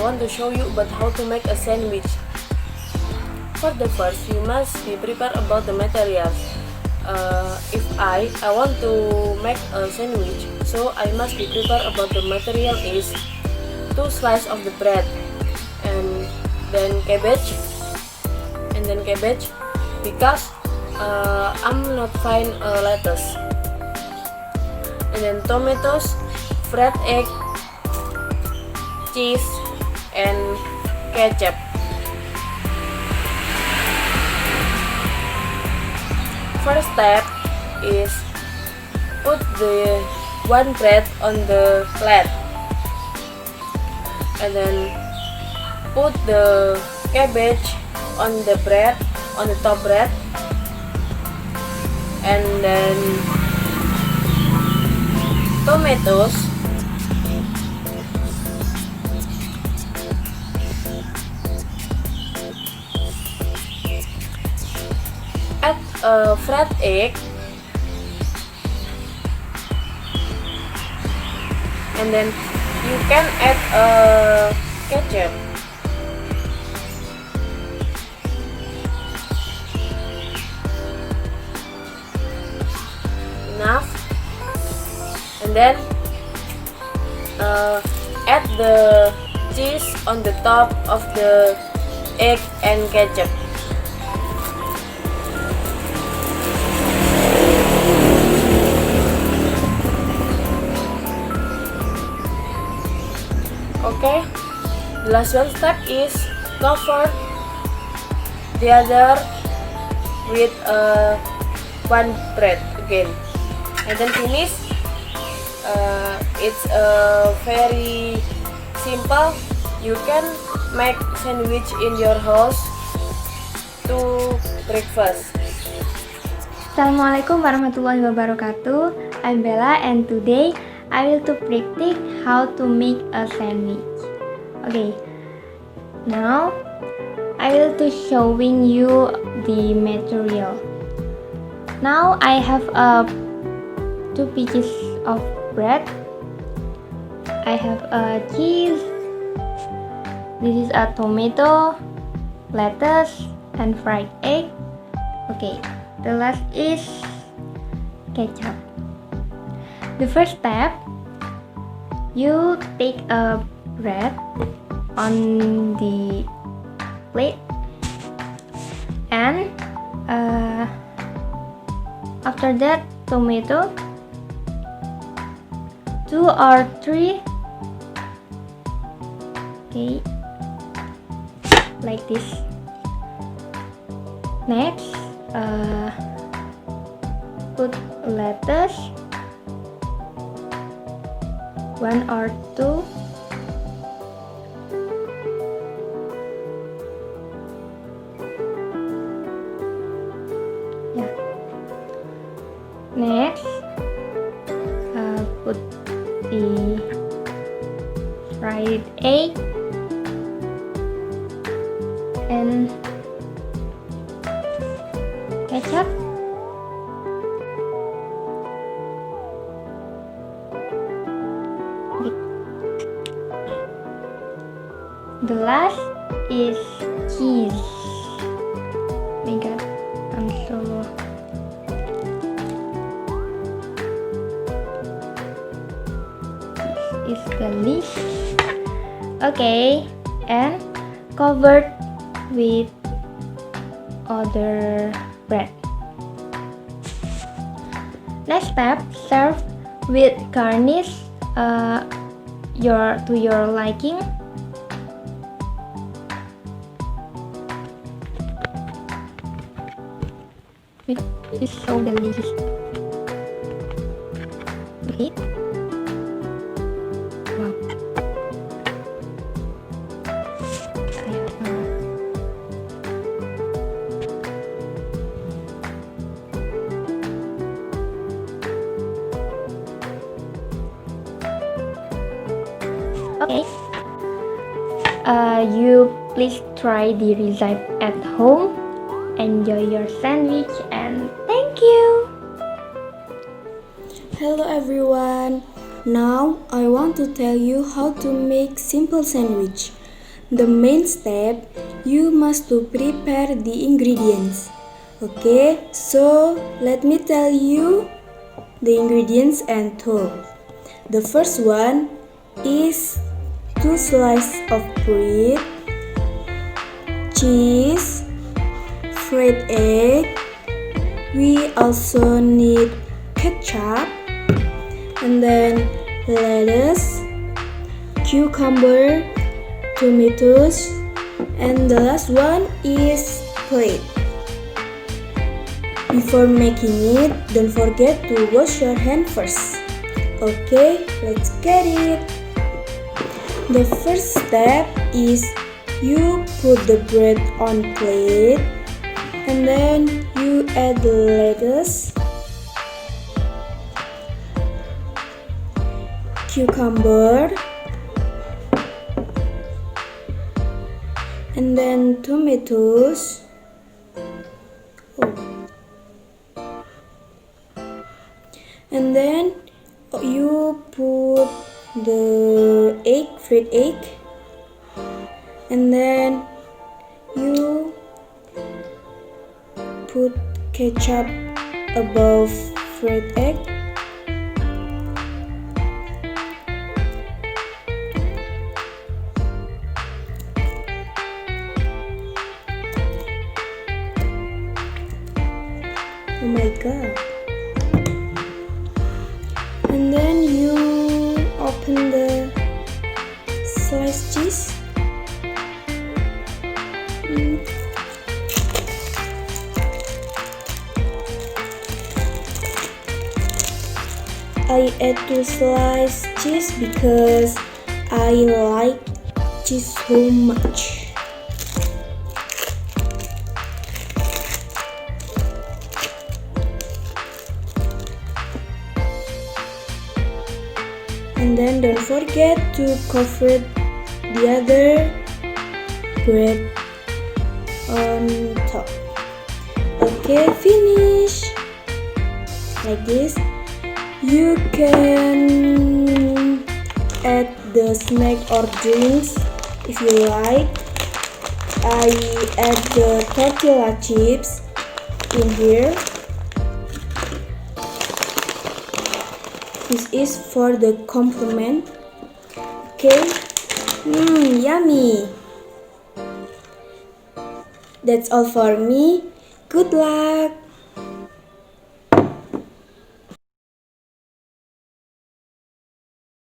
want to show you about how to make a sandwich. For the first, you must be prepared about the materials. If I want to make a sandwich, so I must be prepared about the material is 2 slices of the bread, and then cabbage, because I'm not fine lettuce, and then tomatoes, fried egg, cheese, and ketchup. First step is put the one bread on the plate, and then put the cabbage on the bread, on the top bread, and then tomatoes, add a fried egg, and then you can add a ketchup. Enough. And then add the cheese on the top of the egg and ketchup. Okay, the last one step is cover the other with one bread again, and then finish. It's very simple. You can make sandwich in your house to breakfast. Assalamualaikum warahmatullahi wabarakatuh. I'm Bella, and today I will to practice how to make a sandwich. Okay, now I will to showing you the material. Now I have 2 pieces of bread. I have a cheese. This is a tomato, lettuce, and fried egg. Okay, the last is ketchup. The first step, you take a bread on the plate, and after that tomato, 2 or 3, okay, like this. Next, put lettuce, 1 or 2. Yeah. Next, put the fried egg and ketchup. The last is cheese. Oh my god, I'm so... This is the list. Okay, and covered with other bread. Next step, serve with garnish to your liking. It is so delicious. Okay. Wow. Okay. You please try the recipe at home. Enjoy your sandwich and thank you. Hello everyone. Now I want to tell you how to make simple sandwich. the main step, you must to prepare the ingredients. Okay, so let me tell you the ingredients and tools. The first one is 2 slices of bread, cheese, fried egg. We also need ketchup, and then lettuce, cucumber, tomatoes, and the last one is plate. Before making it, don't forget to wash your hand first. Okay, let's get it. The first step is you put the bread on plate, and then you add the lettuce, cucumber, and then tomatoes. And then you put the egg, fried egg, and then you put ketchup above fried egg. Oh my god. And then you open the sliced cheese. I add 2 sliced cheese because I like cheese so much. And then don't forget to cover the other bread on top. Okay, finish. Like this. You can add the snack or drinks if you like. I add the tortilla chips in here. This is for the complement. Okay. Yummy. That's all for me. Good luck.